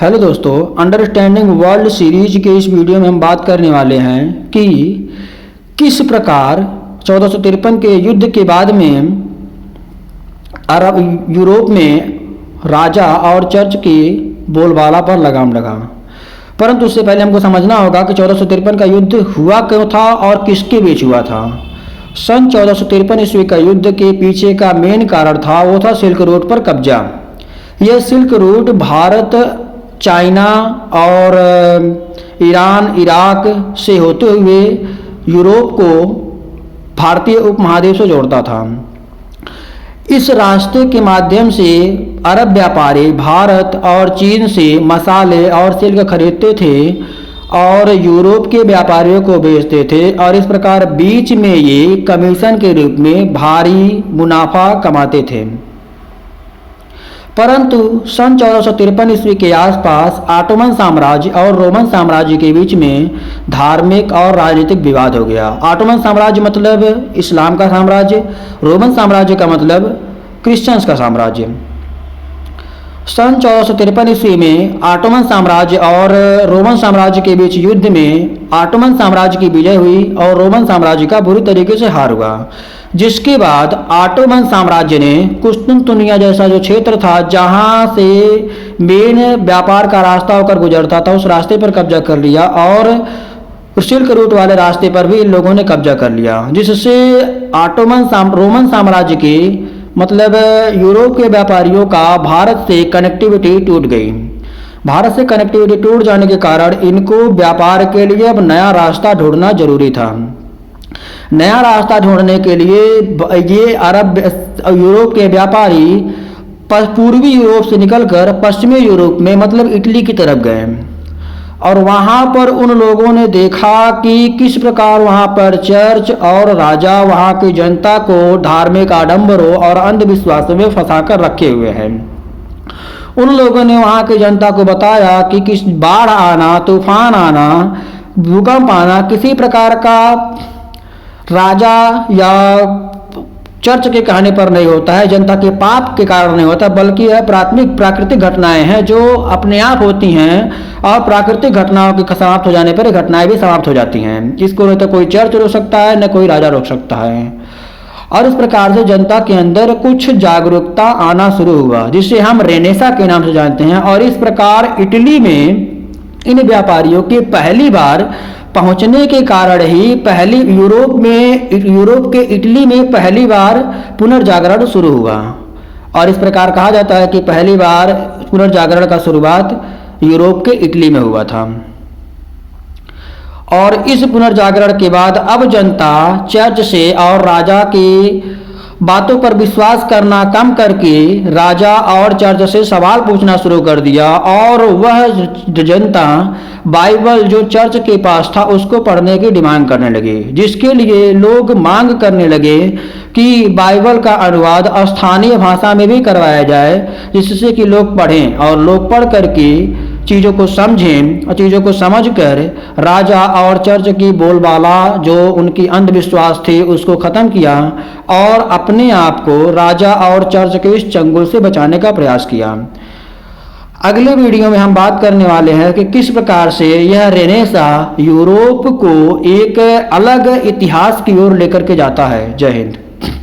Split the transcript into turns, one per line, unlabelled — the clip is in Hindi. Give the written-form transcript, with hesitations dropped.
हेलो दोस्तों, अंडरस्टैंडिंग वर्ल्ड सीरीज के इस वीडियो में हम बात करने वाले हैं कि किस प्रकार 1453 के युद्ध के बाद में अरब यूरोप में राजा और चर्च की बोलबाला पर लगाम लगा। परंतु उससे पहले हमको समझना होगा कि 1453 का युद्ध हुआ क्यों था और किसके बीच हुआ था। सन 1453 ईस्वी का युद्ध के पीछे का मेन कारण था वो था सिल्क रूट पर कब्जा। यह सिल्क रूट भारत, चाइना और ईरान, इराक से होते हुए यूरोप को भारतीय उपमहाद्वीप से जोड़ता था। इस रास्ते के माध्यम से अरब व्यापारी भारत और चीन से मसाले और सिल्क खरीदते थे और यूरोप के व्यापारियों को बेचते थे और इस प्रकार बीच में ये कमीशन के रूप में भारी मुनाफा कमाते थे। परंतु सन 1453 ईस्वी के आसपास ऑटोमन साम्राज्य और रोमन साम्राज्य के बीच में धार्मिक और राजनीतिक विवाद हो गया। ऑटोमन साम्राज्य मतलब इस्लाम का साम्राज्य, रोमन साम्राज्य का मतलब क्रिश्चियंस का साम्राज्य। सन 1453 ईस्वी में ऑटोमन साम्राज्य और रोमन साम्राज्य के बीच युद्ध में ऑटोमन साम्राज्य की विजय हुई और रोमन साम्राज्य का बुरी तरीके से हार हुआ, जिसके बाद ऑटोमन साम्राज्य ने कुस्तुनतुनिया जैसा जो क्षेत्र था जहां से मेन व्यापार का रास्ता होकर गुजरता था उस रास्ते पर कब्जा कर लिया और सिल्क रूट वाले रास्ते पर भी इन लोगों ने कब्जा कर लिया, जिससे रोमन साम्राज्य के मतलब यूरोप के व्यापारियों का भारत से कनेक्टिविटी टूट गई। भारत से कनेक्टिविटी टूट जाने के कारण इनको व्यापार के लिए अब नया रास्ता ढूंढना जरूरी था। नया रास्ता ढूंढने के लिए ये यूरोप के व्यापारी पूर्वी यूरोप से निकलकर पश्चिमी यूरोप में मतलब इटली की तरफ गए और वहाँ पर उन लोगों ने देखा कि किस प्रकार वहाँ पर चर्च और राजा वहाँ की जनता को धार्मिक आडंबरों और अंधविश्वासों में फंसाकर रखे हुए हैं। उन लोगों ने वहाँ की जनता को बताया कि किस बाढ़ आना, तूफान आना, भूकंप आना किसी प्रकार का राजा या चर्च के कहने पर नहीं होता है, जनता के पाप के कारण नहीं होता, बल्कि यह प्राकृतिक घटनाएं हैं जो अपने आप होती हैं और प्राकृतिक घटनाओं के समाप्त हो जाने पर घटनाएं भी समाप्त हो जाती हैं। इसको न तो कोई चर्च रोक सकता है न कोई राजा रोक सकता है। और इस प्रकार से जनता के अंदर कुछ जागरूकता आना शुरू हुआ, जिसे हम रेनेसा के नाम से जानते हैं। और इस प्रकार इटली में इन व्यापारियों के पहली बार पहुंचने के कारण ही यूरोप के इटली में पहली बार पुनर्जागरण शुरू हुआ। और इस प्रकार कहा जाता है कि पहली बार पुनर्जागरण का शुरुआत यूरोप के इटली में हुआ था। और इस पुनर्जागरण के बाद अब जनता चर्च से और राजा की बातों पर विश्वास करना कम करके राजा और चर्च से सवाल पूछना शुरू कर दिया और वह जनता बाइबल जो चर्च के पास था उसको पढ़ने की डिमांड करने लगे, जिसके लिए लोग मांग करने लगे कि बाइबल का अनुवाद स्थानीय भाषा में भी करवाया जाए, जिससे कि लोग पढ़ें और लोग पढ़ करके चीज़ों को समझें और चीज़ों को समझकर राजा और चर्च की बोलबाला जो उनकी अंधविश्वास थी उसको ख़त्म किया और अपने आप को राजा और चर्च के इस चंगुल से बचाने का प्रयास किया। अगले वीडियो में हम बात करने वाले हैं कि किस प्रकार से यह रेनेसा यूरोप को एक अलग इतिहास की ओर लेकर के जाता है। जय हिंद।